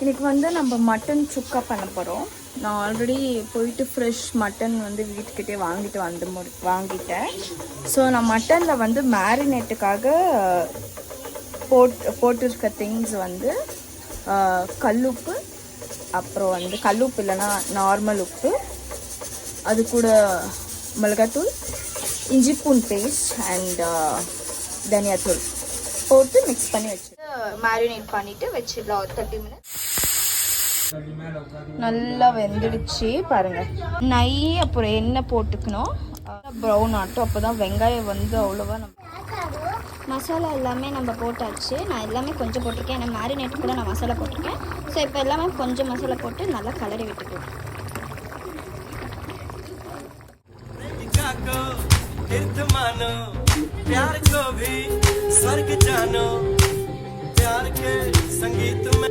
இன்னைக்கு வந்து நம்ம மட்டன் சுக்கா பண்ண போகிறோம். நான் ஆல்ரெடி போயிட்டு ஃப்ரெஷ் மட்டன் வந்து வீட்டுக்கிட்டே வாங்கிட்டேன். ஸோ நான் மட்டனில் வந்து மேரினேட்டுக்காக போட்டிருக்க திங்ஸ் வந்து கல்லுப்பு, அப்புறம் வந்து கல்லுப்பு இல்லைன்னா நார்மல் உப்பு, அது கூட மிளகாத்தூள், இஞ்சி பூண்டு பேஸ்ட் அண்ட் தனியாத்தூள் போட்டு மிக்ஸ் பண்ணி வச்சு மேரினேட் பண்ணிவிட்டு வச்சிடலாம் ஒரு 30 மினிட்ஸ். நல்லா வெந்துடுச்சு பாருங்கள். நெய் அப்புறம் எண்ணெய் போட்டுக்கணும், ப்ரௌன் ஆட்டும். அப்போ தான் வெங்காயம் வந்து அவ்வளோவா மசாலா எல்லாமே நம்ம போட்டாச்சு. நான் எல்லாமே கொஞ்சம் போட்டிருக்கேன், ஏன்னா மேரினேட் கூட நான் மசாலா போட்டிருக்கேன். ஸோ இப்போ எல்லாமே கொஞ்சம் மசாலா போட்டு நல்லா கலரி விட்டுக்கலாம். प्यार को भी स्वर्ग जानो, प्यार के संगीत में